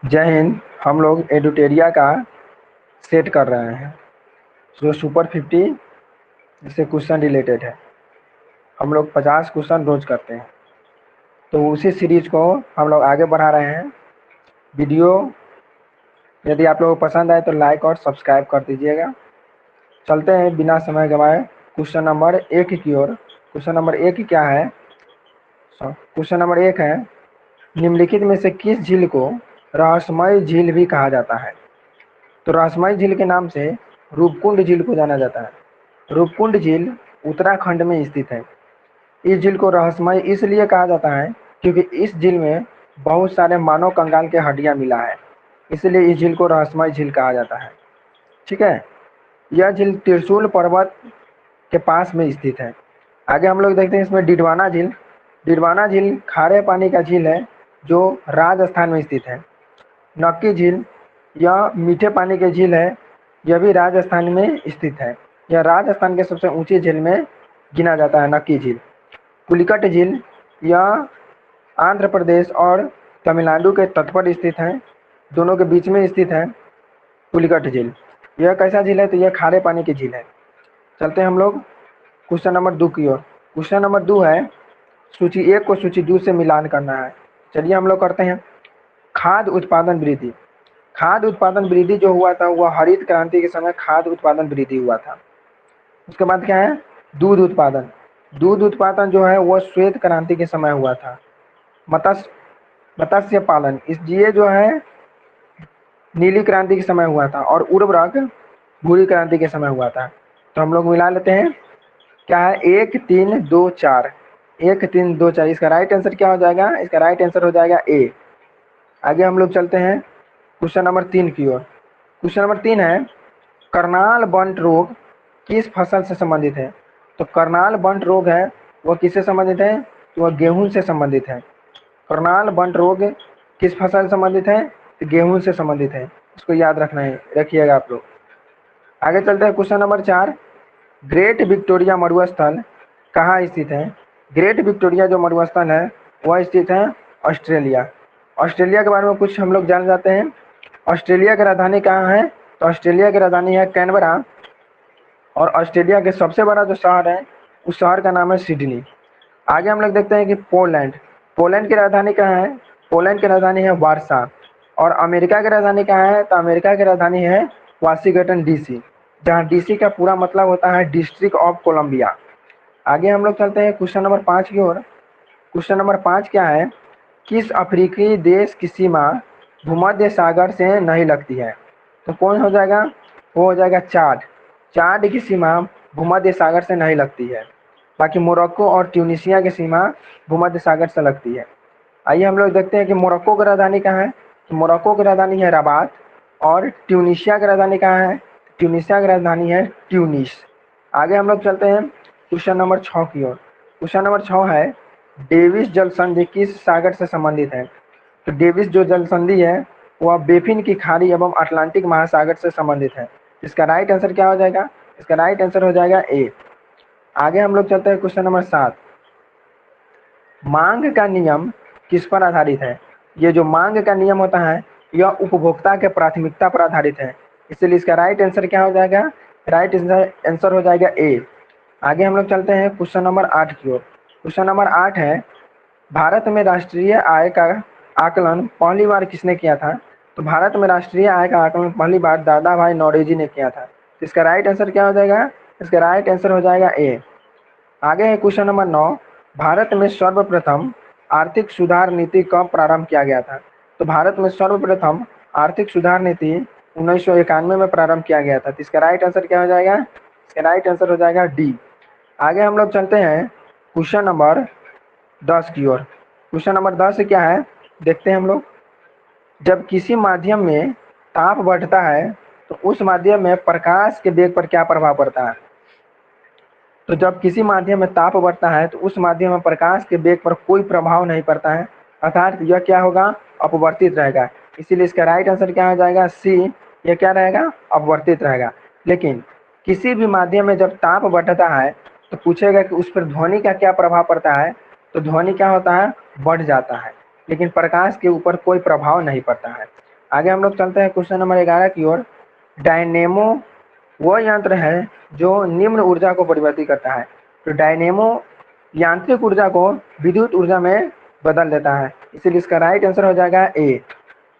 जय हिंद। हम लोग एडुटेरिया का सेट कर रहे हैं जो सुपर 50 से क्वेश्चन रिलेटेड है। हम लोग 50 क्वेश्चन रोज करते हैं, तो उसी सीरीज को हम लोग आगे बढ़ा रहे हैं। वीडियो यदि आप लोगों को पसंद आए तो लाइक और सब्सक्राइब कर दीजिएगा। चलते हैं बिना समय गंवाए क्वेश्चन नंबर 1 की ओर। क्वेश्चन नंबर 1 क्या है? क्वेश्चन नंबर 1 है, निम्नलिखित में से किस झील को रहस्यमय झील भी कहा जाता है? तो रहस्यमय झील के नाम से रूपकुंड झील को जाना जाता है। रूपकुंड झील उत्तराखंड में स्थित है। इस झील को रहस्यमय इसलिए कहा जाता है क्योंकि इस झील में बहुत सारे मानव कंकाल के हड्डियां मिला है, इसलिए इस झील को रहस्यमय झील कहा जाता है। ठीक है, यह झील त्रिशूल पर्वत के पास में स्थित है। आगे हम लोग देखते हैं इसमें डिडवाना झील। डिडवाना झील खारे पानी का झील है जो राजस्थान में स्थित है। नक्की झील, यह मीठे पानी की झील है, यह भी राजस्थान में स्थित है। यह राजस्थान के सबसे ऊंची झील में गिना जाता है, नक्की झील। पुलिकट झील, यह आंध्र प्रदेश और तमिलनाडु के तट पर स्थित है, दोनों के बीच में स्थित है पुलिकट झील। यह कैसा झील है? तो यह खारे पानी की झील है। चलते हैं हम लोग क्वेश्चन नंबर 2 की ओर। क्वेश्चन नंबर 2 है, सूची 1 को सूची 2 से मिलान करना है। चलिए हम लोग करते हैं। खाद्य उत्पादन वृद्धि। खाद्य उत्पादन वृद्धि जो हुआ था वह हरित क्रांति के समय खाद्य उत्पादन वृद्धि हुआ था। उसके बाद क्या है? दूध उत्पादन। दूध उत्पादन जो है वह श्वेत क्रांति के समय हुआ था। मत्स्य मत्स्य पालन, इस ये जो है नीली क्रांति के समय हुआ था। और उर्वरक भूरी क्रांति के समय हुआ था। तो हम लोग मिला लेते हैं। क्या है? 1 3 2 4, 1 3 2 4। इसका राइट आंसर क्या हो जाएगा? इसका राइट आंसर हो जाएगा ए। आगे हम लोग चलते हैं क्वेश्चन नंबर 3 की ओर। क्वेश्चन नंबर 3 है, करनाल बंट रोग किस फसल से संबंधित है? तो करनाल बंट रोग है वह किससे संबंधित है? तो वह गेहूं से संबंधित है। करनाल बंट रोग किस फसल से संबंधित है? तो गेहूं से संबंधित है। इसको याद रखना है, रखिएगा आप लोग। आगे चलते हैं क्वेश्चन नंबर 4, ग्रेट विक्टोरिया मरुस्थल कहाँ स्थित है? ग्रेट विक्टोरिया जो मरुस्थल है वह स्थित है ऑस्ट्रेलिया। ऑस्ट्रेलिया के बारे में कुछ हम लोग जान जाते हैं। ऑस्ट्रेलिया की राजधानी कहाँ है? तो ऑस्ट्रेलिया की राजधानी है कैनबरा। और ऑस्ट्रेलिया के सबसे बड़ा जो शहर है उस शहर का नाम है सिडनी। आगे हम लोग देखते हैं कि पोलैंड। पोलैंड की राजधानी कहाँ है? पोलैंड की राजधानी है वार्सा। और अमेरिका की राजधानी कहाँ है? तो अमेरिका की राजधानी है वाशिंगटन डीसी, जहाँ डीसी का पूरा मतलब होता है डिस्ट्रिक्ट ऑफ कोलंबिया। आगे हम लोग चलते हैं क्वेश्चन नंबर 5 की ओर। क्वेश्चन नंबर 5 क्या है, किस अफ्रीकी देश की सीमा भूमध्य सागर से नहीं लगती है? तो कौन हो जाएगा? वो हो जाएगा चाड। चाड की सीमा भूमध्य सागर से नहीं लगती है। बाकी मोरक्को और ट्यूनिशिया की सीमा भूमध्य सागर से लगती है। आइए हम लोग देखते हैं कि मोरक्को की राजधानी कहाँ है। तो मोरक्को की राजधानी है रबात। और ट्यूनिशिया की राजधानी कहाँ है? ट्यूनिशिया की राजधानी है ट्यूनिस। आगे हम लोग चलते हैं क्वेश्चन नंबर 6 की ओर। क्वेश्चन नंबर 6 है, डेविस जल संधि किस सागर से संबंधित है? तो डेविस जो जल संधि है वह बेफिन की खाड़ी एवं अटलांटिक महासागर से संबंधित है। इसका राइट आंसर क्या हो जाएगा? इसका राइट आंसर हो जाएगा ए। आगे हम लोग चलते हैं क्वेश्चन नंबर 7, मांग का नियम किस पर आधारित है? ये जो मांग का नियम होता है यह उपभोक्ता के प्राथमिकता पर आधारित है, इसलिए इसका राइट आंसर क्या हो जाएगा? राइट आंसर हो जाएगा ए। आगे हम लोग चलते हैं क्वेश्चन नंबर 8 की ओर। क्वेश्चन नंबर 8 है, भारत में राष्ट्रीय आय का आकलन पहली बार किसने किया था? तो भारत में राष्ट्रीय आय का आकलन पहली बार दादा भाई नौरोजी ने किया था। तो इसका राइट आंसर क्या हो जाएगा? इसका राइट आंसर हो जाएगा ए। आगे है क्वेश्चन नंबर 9, भारत में सर्वप्रथम आर्थिक सुधार नीति कब प्रारंभ किया गया था? तो भारत में सर्वप्रथम आर्थिक सुधार नीति 1991 में प्रारंभ किया गया था। तो इसका राइट आंसर क्या हो जाएगा? इसका राइट आंसर हो जाएगा डी। आगे हम लोग चलते हैं क्वेश्चन नंबर 10 की ओर। क्वेश्चन नंबर 10 क्या है देखते हैं हम लोग। जब किसी माध्यम में ताप बढ़ता है तो उस माध्यम में प्रकाश के वेग पर क्या प्रभाव पड़ता है? तो जब किसी माध्यम में ताप बढ़ता है तो उस माध्यम में प्रकाश के वेग पर कोई प्रभाव नहीं पड़ता है, अर्थात यह क्या होगा? अपवर्तित रहेगा। इसीलिए इसका राइट आंसर क्या हो जाएगा? सी। यह क्या रहेगा? अपवर्तित रहेगा। लेकिन किसी भी माध्यम में जब ताप बढ़ता है तो पूछेगा कि उस पर ध्वनि का क्या प्रभाव पड़ता है? तो ध्वनि क्या होता है? बढ़ जाता है, लेकिन प्रकाश के ऊपर कोई प्रभाव नहीं पड़ता है। आगे हम लोग चलते हैं क्वेश्चन नंबर 11 की ओर। डायनेमो वह यंत्र है जो निम्न ऊर्जा को परिवर्तित करता है। तो डायनेमो यांत्रिक ऊर्जा को विद्युत ऊर्जा में बदल देता है, इसलिए इसका राइट आंसर हो जाएगा ए।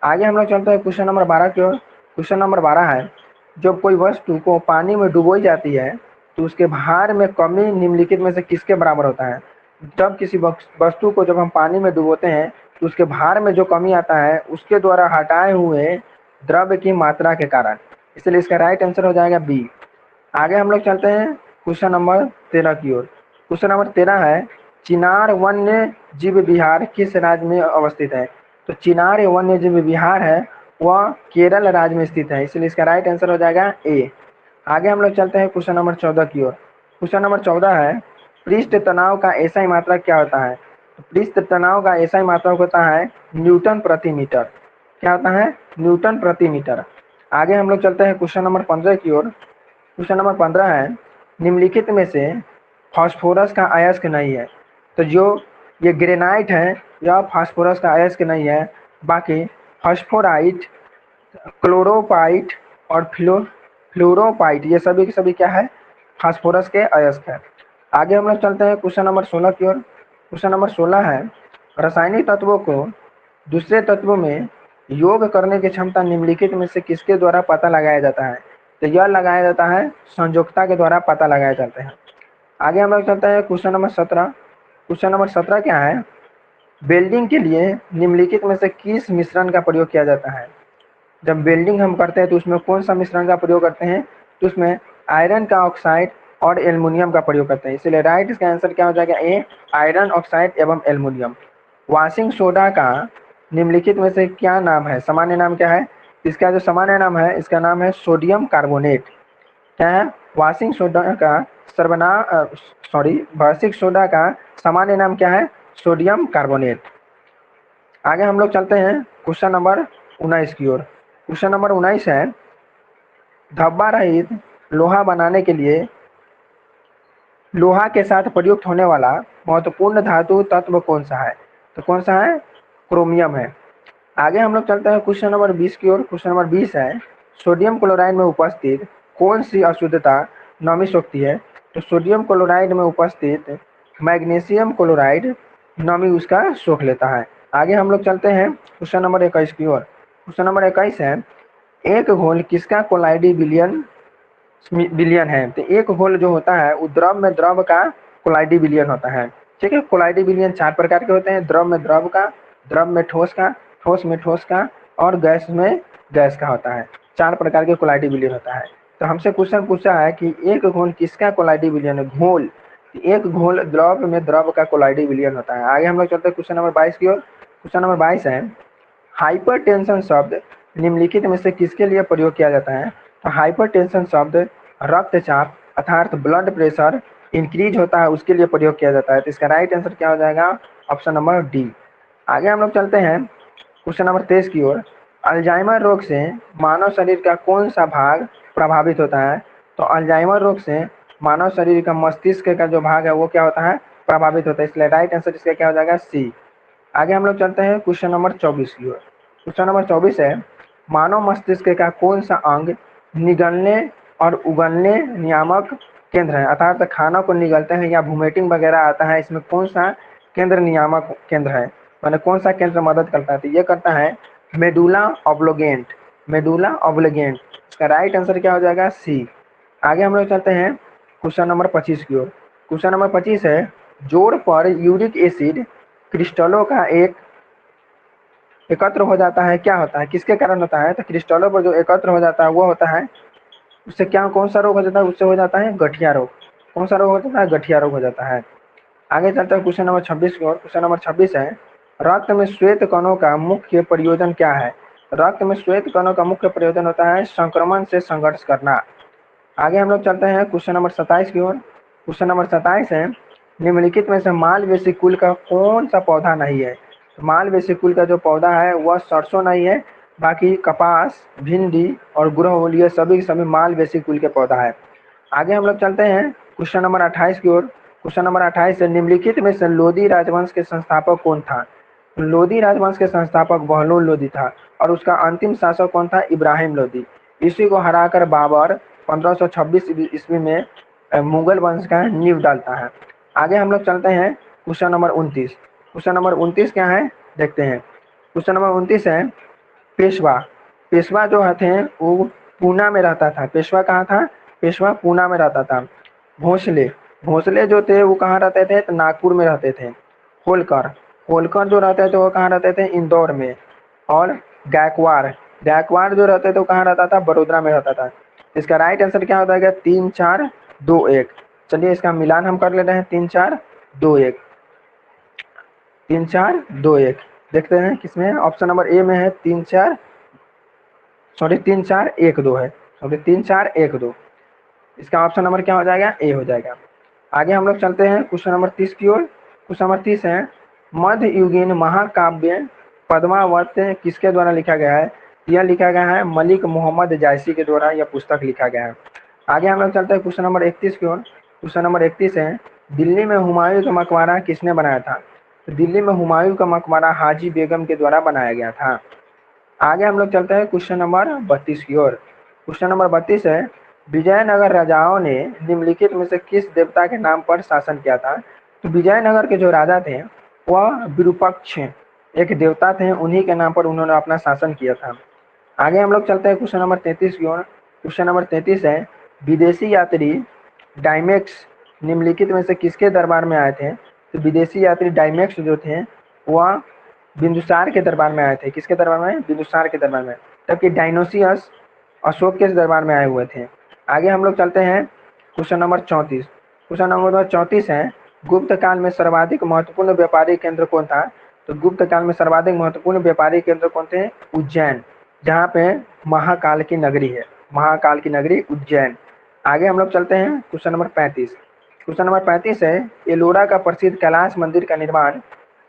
आगे हम लोग चलते हैं क्वेश्चन नंबर 12 की ओर। क्वेश्चन नंबर 12 है, जब कोई वस्तु को पानी में डुबोई जाती है तो उसके भार में कमी निम्नलिखित में से किसके बराबर होता है। जब किसी वस्तु को जब हम पानी में डुबोते हैं तो उसके भार में जो कमी आता है उसके द्वारा हटाए हुए द्रव्य की मात्रा के कारण, इसलिए इसका राइट आंसर हो जाएगा बी। आगे हम लोग चलते हैं क्वेश्चन नंबर 13 की ओर। क्वेश्चन नंबर 13 है, चिनार वन्य जीव विहार किस राज्य में अवस्थित है। तो चिनार वन्य जीव विहार है वह केरल राज्य में स्थित है, इसलिए इसका राइट आंसर हो जाएगा ए। आगे हम लोग चलते हैं क्वेश्चन नंबर 14 की ओर। क्वेश्चन नंबर 14 है, पृष्ठ तनाव का एसआई मात्रक क्या होता है। तो पृष्ठ तनाव का एसआई मात्रक होता है न्यूटन प्रति मीटर। क्या होता है, न्यूटन प्रति मीटर। आगे हम लोग चलते हैं क्वेश्चन नंबर 15 की ओर। क्वेश्चन नंबर 15 है, निम्नलिखित में से फास्फोरस का अयस्क नहीं है। तो जो ये ग्रेनाइट है यह फास्फोरस का अयस्क नहीं है, बाकी फास्फोराइट, क्लोरोपाइट और फ्लोरोपाइट ये सभी के सभी क्या है, फास्फोरस के अयस्क है। आगे हम लोग चलते हैं क्वेश्चन नंबर 16 की ओर। क्वेश्चन नंबर 16 है, रासायनिक तत्वों को दूसरे तत्वों में योग करने की क्षमता निम्नलिखित में से किसके द्वारा पता लगाया जाता है। तो यह लगाया जाता है संयोजकता के द्वारा पता लगाया जाता है। आगे हम लोग चलते हैं क्वेश्चन नंबर 17। क्वेश्चन नंबर 17 क्या है, वेल्डिंग के लिए निम्नलिखित में से किस मिश्रण का प्रयोग किया जाता है। जब वेल्डिंग हम करते हैं तो उसमें कौन सा मिश्रण का प्रयोग करते हैं, तो उसमें आयरन का ऑक्साइड और एल्युमिनियम का प्रयोग करते हैं, इसलिए राइट इसका आंसर क्या हो जाएगा ए, आयरन ऑक्साइड एवं एल्युमिनियम। वॉशिंग सोडा का निम्नलिखित में से क्या नाम है, सामान्य नाम क्या है। इसका जो सामान्य नाम है इसका नाम है सोडियम कार्बोनेट। क्या है, वॉशिंग सोडा का वॉशिंग सोडा का सामान्य नाम क्या है, सोडियम कार्बोनेट। आगे हम लोग चलते हैं क्वेश्चन नंबर 19 की ओर। क्वेश्चन नंबर 19 है, धब्बा रहित लोहा बनाने के लिए लोहा के साथ प्रयुक्त होने वाला महत्वपूर्ण धातु तत्व कौन सा है। तो कौन सा है, क्रोमियम है। आगे हम लोग चलते हैं क्वेश्चन नंबर 20 की ओर। क्वेश्चन नंबर 20 है, सोडियम क्लोराइड में उपस्थित कौन सी अशुद्धता नमी सोखती है। तो सोडियम क्लोराइड में उपस्थित मैग्नीशियम क्लोराइड नमी उसका सोख लेता है। आगे हम लोग चलते हैं क्वेश्चन नंबर 21 की ओर। क्वेश्चन नंबर 21 है, एक घोल किसका कोलाइडी बिलियन है। तो एक घोल जो होता है वो द्रव में द्रव का कोलाइडी बिलियन होता है। ठीक है, कोलाइडी बिलियन 4 प्रकार के होते हैं, द्रव में द्रव का, द्रव में ठोस का, ठोस में ठोस का और गैस में गैस का होता है। 4 प्रकार के कोलाइडी बिलियन होता है। तो हमसे क्वेश्चन पूछा है कि एक घोल किसका कोलाइडी बिलियन है, घोल। एक घोल द्रव में द्रव का कोलाइडी बिलियन होता है। आगे हम लोग चलते हैं क्वेश्चन नंबर 22 की ओर। क्वेश्चन नंबर 22 है, हाइपरटेंशन शब्द निम्नलिखित में से किसके लिए प्रयोग किया जाता है। तो हाइपरटेंशन शब्द रक्तचाप अर्थात ब्लड प्रेशर इंक्रीज होता है उसके लिए प्रयोग किया जाता है। तो इसका राइट आंसर क्या हो जाएगा, ऑप्शन नंबर डी। आगे हम लोग चलते हैं क्वेश्चन नंबर 23 की ओर। अल्जाइमर रोग से मानव शरीर का कौन सा भाग प्रभावित होता है। तो अल्जाइमर रोग से मानव शरीर का मस्तिष्क का जो भाग है वो क्या होता है, प्रभावित होता है, इसलिए राइट आंसर इसका क्या हो जाएगा, सी। आगे हम लोग चलते हैं क्वेश्चन नंबर 24 की ओर। क्वेश्चन नंबर 24 है, मानव मस्तिष्क का कौन सा अंग निगलने और उगलने नियामक केंद्र है। अर्थात खाना को निगलते हैं या वोमिटिंग वगैरह आता है, इसमें कौन सा केंद्र नियामक केंद्र है, मैंने कौन सा केंद्र मदद करता है। तो ये करता है मेडुला ऑब्लोगेंट, मेडुला ऑब्लोगेंट। इसका राइट आंसर क्या हो जाएगा, सी। आगे हम लोग चलते हैं क्वेश्चन नंबर 25 की ओर। क्वेश्चन नंबर 25 है, जोड़ पर यूरिक एसिड क्रिस्टलों का एक एकत्र हो जाता है, क्या होता है, किसके कारण होता है। तो क्रिस्टलों पर जो एकत्र हो जाता है वो होता है, उससे क्या कौन सा रोग हो जाता है, उससे हो जाता है गठिया रोग। कौन सा रोग हो जाता है, गठिया रोग हो जाता है। आगे चलते हैं क्वेश्चन नंबर 26 की ओर। क्वेश्चन नंबर 26 है, रक्त में श्वेत कणों का मुख्य प्रयोजन क्या है। रक्त में श्वेत कणों का मुख्य प्रयोजन होता है संक्रमण से संघर्ष करना। आगे हम लोग चलते हैं क्वेश्चन नंबर 27 की ओर। क्वेश्चन नंबर 27 है, निम्नलिखित में से माल वेसिकुल का कौन सा पौधा नहीं है। माल वेसिकुल का जो पौधा है वह सरसों नहीं है, बाकी कपास, भिंडी और गुड़हल ये सभी के सभी माल वेसिकुल के पौधा है। आगे हम लोग चलते हैं क्वेश्चन नंबर 28 की ओर। क्वेश्चन नंबर 28 है, निम्नलिखित में से लोदी राजवंश के संस्थापक कौन था। लोदी राजवंश के संस्थापक बहलोल लोदी था और उसका अंतिम शासक कौन था? इब्राहिम लोदी। इसी को हराकर बाबर 1526 ईस्वी में मुगल वंश का नींव डालता है। आगे हम लोग चलते हैं क्वेश्चन नंबर 29। क्वेश्चन नंबर 29 क्या है देखते हैं। क्वेश्चन नंबर 29 है पेशवा। पेशवा जो थे वो पूना में रहता था। पेशवा कहाँ था? पेशवा पूना में रहता था। भोसले, भोसले जो थे वो कहाँ रहते थे? तो नागपुर में रहते थे। होलकर, होलकर जो रहते थे वो कहाँ रहते थे? इंदौर में। और गायकवाड़, गायकवाड़ जो रहते थे वो कहाँ रहता था? बड़ोदरा में रहता था। इसका राइट आंसर क्या होता है? 3-4-2-1। चलिए इसका मिलान हम कर लेते हैं। 3-4-2-1, 3-4-2-1। देखते हैं किसमें? ऑप्शन नंबर ए में है 3-4 है। सॉरी 3-4-1-2। इसका ऑप्शन नंबर क्या हो जाएगा? ए हो जाएगा। आगे हम लोग चलते हैं क्वेश्चन नंबर 30 की ओर। क्वेश्चन नंबर 30 है मध्ययुगीन महाकाव्य पद्मावत किसके द्वारा लिखा गया है? यह लिखा गया है मलिक मोहम्मद जायसी के द्वारा यह पुस्तक लिखा गया है। आगे हम लोग चलते हैं क्वेश्चन नंबर 31 की ओर। क्वेश्चन नंबर 31 है दिल्ली में हुमायूं का मकबरा किसने बनाया था? तो दिल्ली में हुमायूं का मकबरा हाजी बेगम के द्वारा बनाया गया था। आगे हम लोग चलते हैं क्वेश्चन नंबर 32 की ओर। क्वेश्चन नंबर 32 है विजयनगर राजाओं ने निम्नलिखित में से किस देवता के नाम पर शासन किया था? तो विजयनगर के जो राजा थे वह विरूपक्ष एक देवता थे, उन्हीं के नाम पर उन्होंने अपना शासन किया था। आगे हम लोग चलते हैं क्वेश्चन नंबर 33 की ओर। क्वेश्चन नंबर 33 है विदेशी यात्री डायमेक्स निम्नलिखित में से किसके दरबार में आए थे? तो विदेशी यात्री डायमेक्स जो थे वह बिंदुसार के दरबार में आए थे। किसके दरबार में? बिंदुसार के दरबार में। जबकि डायनोसियस अशोक के दरबार में आए हुए थे। आगे हम लोग चलते हैं क्वेश्चन नंबर 34। क्वेश्चन नंबर 34 है गुप्त काल में सर्वाधिक महत्वपूर्ण व्यापारिक केंद्र कौन था? तो गुप्त काल में सर्वाधिक महत्वपूर्ण व्यापारिक केंद्र कौन थे? उज्जैन, जहाँ पे महाकाल की नगरी है। महाकाल की नगरी उज्जैन। आगे हम लोग चलते हैं क्वेश्चन नंबर 35। क्वेश्चन नंबर 35 है एलोरा का प्रसिद्ध कैलाश मंदिर का निर्माण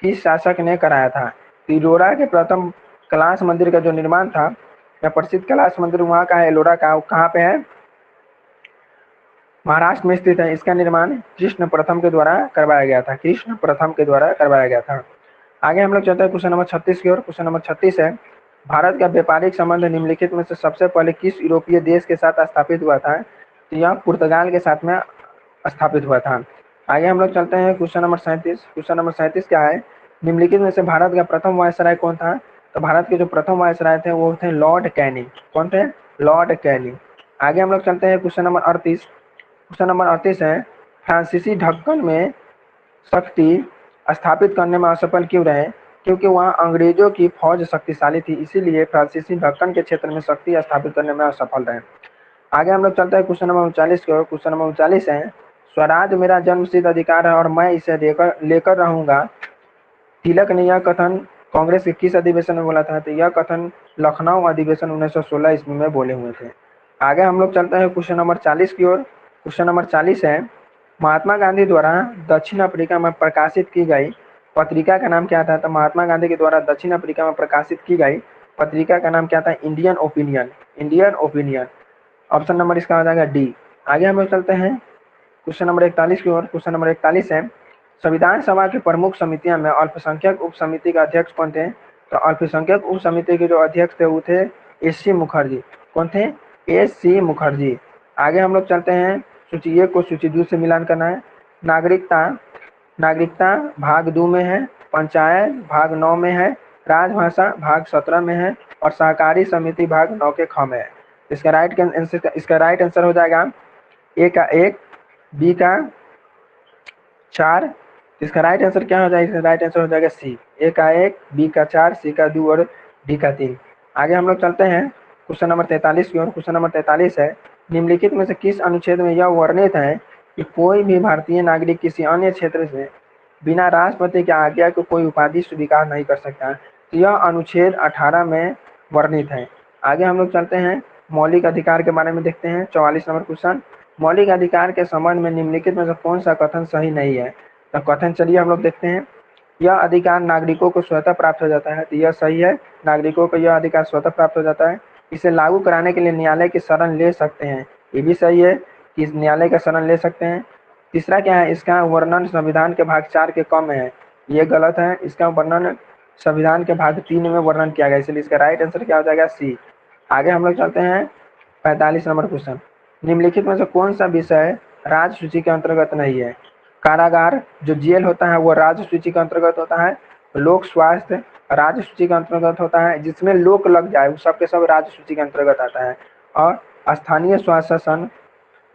किस शासक ने कराया था? एलोरा के प्रथम कैलाश मंदिर का जो निर्माण था या प्रसिद्ध कैलाश मंदिर वहाँ का है, एलोरा का, कहाँ पे है? महाराष्ट्र में स्थित है। इसका निर्माण कृष्ण प्रथम के द्वारा करवाया गया था। कृष्ण प्रथम के द्वारा करवाया गया था। आगे हम लोग चलते हैं क्वेश्चन नंबर 36 की ओर। क्वेश्चन नंबर 36 है भारत का व्यापारिक संबंध निम्नलिखित में से सबसे पहले किस यूरोपीय देश के साथ स्थापित हुआ था? तो यह पुर्तगाल के साथ में स्थापित हुआ था। आगे हम लोग चलते हैं क्वेश्चन नंबर 37। क्वेश्चन नंबर 37 क्या है निम्नलिखित में से भारत का प्रथम वायसराय कौन था? तो भारत के जो प्रथम वायसराय थे वो थे लॉर्ड कैनिंग। कौन थे? Lord Canning. आगे हम लोग चलते हैं क्वेश्चन नंबर 38। क्वेश्चन नंबर 38 है फ्रांसीसी ढक्कन में शक्ति स्थापित करने में असफल क्यों रहे? क्योंकि वहाँ अंग्रेजों की फौज शक्तिशाली थी, इसीलिए फ्रांसीसी ढक्कन के क्षेत्र में शक्ति स्थापित करने में असफल रहे। आगे हम लोग चलते हैं क्वेश्चन नंबर 39 की ओर। क्वेश्चन नंबर 39 है स्वराज मेरा जन्मसिद्ध अधिकार है और मैं इसे लेकर रहूंगा। तिलक ने यह कथन कांग्रेस के किस अधिवेशन में बोला था? तो यह कथन लखनऊ अधिवेशन 1916 ईस्वी में बोले हुए थे। आगे हम लोग चलते हैं क्वेश्चन नंबर 40 की ओर। क्वेश्चन नंबर 40 है महात्मा गांधी द्वारा दक्षिण अफ्रीका में प्रकाशित की गई पत्रिका का नाम क्या था? तो महात्मा गांधी के द्वारा दक्षिण अफ्रीका में प्रकाशित की गई पत्रिका का नाम क्या था? Indian opinion. Indian opinion. Option number इसका हो जाएगा डी। आगे हम लोग चलते हैं क्वेश्चन नंबर 41 की ओर। क्वेश्चन नंबर 41 है संविधान सभा की प्रमुख समितियों में अल्पसंख्यक उप समिति का अध्यक्ष कौन थे? तो अल्पसंख्यक उप समिति के जो अध्यक्ष थे वो थे एस.सी. मुखर्जी। कौन थे? एस.सी. मुखर्जी। आगे हम लोग चलते हैं सूची 1 को सूची 2 से मिलान करना है। नागरिकता, नागरिकता भाग 2 में है, पंचायत भाग 9 में है, राजभाषा भाग 17 में है और सहकारी समिति भाग 9 के ख में है। इसका राइट आंसर हो जाएगा ए का 1, बी का 4। इसका राइट आंसर क्या हो जाएगा? इसका राइट आंसर हो जाएगा सी। ए का 1, बी का 4, सी का 2 और डी का 3। आगे हम लोग चलते हैं क्वेश्चन नंबर 43 की ओर। क्वेश्चन नंबर 43 है निम्नलिखित में से किस अनुच्छेद में यह वर्णित है कि कोई भी भारतीय नागरिक किसी अन्य क्षेत्र से बिना राष्ट्रपति की आज्ञा को कोई उपाधि स्वीकार नहीं कर सकता? तो यह अनुच्छेद 18 में वर्णित है। आगे हम लोग चलते हैं मौलिक अधिकार के बारे में देखते हैं। 44 नंबर क्वेश्चन मौलिक अधिकार के संबंध में निम्नलिखित में से कौन सा कथन सही नहीं है? तो कथन चलिए हम लोग देखते हैं। यह अधिकार नागरिकों को स्वतः प्राप्त हो जाता है। तो यह सही है, नागरिकों को यह अधिकार स्वतः प्राप्त हो जाता है। इसे लागू कराने के लिए न्यायालय की शरण ले सकते हैं। ये भी सही है कि न्यायालय का शरण ले सकते हैं। तीसरा क्या है? इसका वर्णन संविधान के भाग 4 के क में है। ये गलत है। इसका वर्णन संविधान के भाग 3 में वर्णन किया गया, इसलिए इसका राइट आंसर क्या हो जाएगा? सी। आगे हम लोग चलते हैं 45 नंबर क्वेश्चन। निम्नलिखित में से कौन सा विषय राज्य सूची के अंतर्गत नहीं है? कारागार जो जेल होता है वो राज्य सूची के अंतर्गत होता है। लोक स्वास्थ्य राज्य सूची के अंतर्गत होता है। जिसमें लोक लग जाए वो सब के सब राज्य सूची के अंतर्गत आता है। और स्थानीय स्वशासन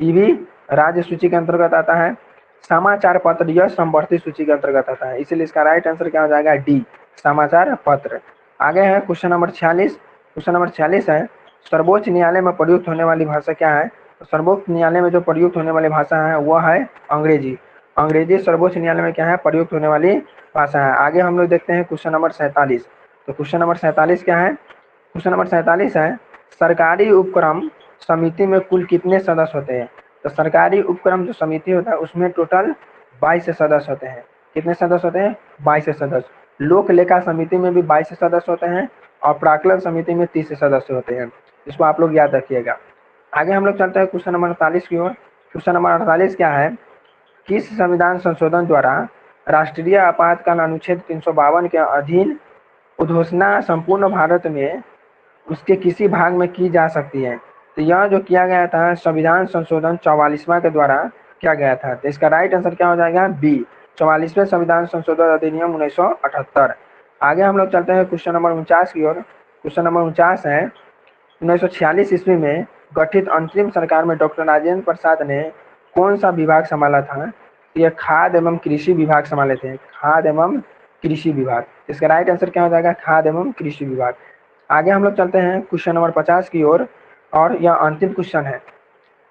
ये भी राज्य सूची के अंतर्गत आता है। समाचार पत्र यह संवर्ती सूची के अंतर्गत आता है, इसलिए इसका राइट आंसर क्या हो जाएगा? डी, समाचार पत्र। आगे है क्वेश्चन नंबर 46। क्वेश्चन नंबर 46 है, सर्वोच्च न्यायालय में प्रयुक्त होने वाली भाषा क्या है? तो सर्वोच्च न्यायालय में जो प्रयुक्त होने वाली भाषा है वह है अंग्रेजी। अंग्रेजी सर्वोच्च न्यायालय में क्या है? प्रयुक्त होने वाली भाषा है। आगे हम लोग देखते हैं क्वेश्चन नंबर 47। तो क्वेश्चन नंबर 47 क्या है? क्वेश्चन नंबर 47 है, सरकारी उपक्रम समिति में कुल कितने सदस्य होते हैं? तो सरकारी उपक्रम जो समिति होता है उसमें टोटल 22 सदस्य होते हैं। कितने सदस्य होते हैं? 22 सदस्य। लोक लेखा समिति में भी 22 सदस्य होते हैं और प्राक्कलन समिति में 30 सदस्य होते हैं। इसको आप लोग याद रखिएगा। आगे हम लोग चलते हैं क्वेश्चन नंबर 48 की ओर। क्वेश्चन नंबर 48 क्या है? किस संविधान संशोधन द्वारा राष्ट्रीय आपातकाल अनुच्छेद 352 के अधीन उद्घोषणा संपूर्ण भारत में उसके किसी भाग में की जा सकती है? तो यह जो किया गया था संविधान संशोधन 44वां के द्वारा किया गया था। तो इसका राइट आंसर क्या हो जाएगा? बी, 44वें संविधान संशोधन अधिनियम 1978। आगे हम लोग चलते हैं क्वेश्चन नंबर 49 की ओर। क्वेश्चन नंबर 49 है, 1946 ईस्वी में गठित अंतरिम सरकार में डॉक्टर राजेंद्र प्रसाद ने कौन सा विभाग संभाला था? यह खाद्य एवं कृषि विभाग संभाले थे, खाद्य एवं कृषि विभाग। इसका राइट आंसर क्या हो जाएगा? खाद्य एवं कृषि विभाग। आगे हम लोग चलते हैं क्वेश्चन नंबर 50 की ओर और यह अंतिम क्वेश्चन है।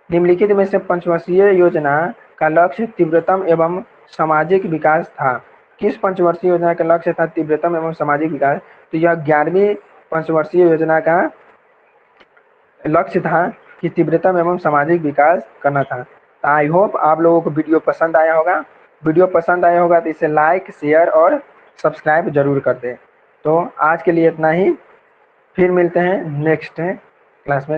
निम्नलिखित में से पंचवर्षीय योजना का लक्ष्य तीव्रतम एवं सामाजिक विकास था? किस पंचवर्षीय योजना का लक्ष्य था तीव्रतम एवं सामाजिक विकास? तो यह 11वीं पंचवर्षीय योजना का लक्ष्य था कि तीव्रतम एवं सामाजिक विकास करना था। आई होप आप लोगों को वीडियो पसंद आया होगा। वीडियो पसंद आया होगा तो इसे लाइक, शेयर और सब्सक्राइब जरूर कर दें। तो आज के लिए इतना ही, फिर मिलते हैं नेक्स्ट क्लास में।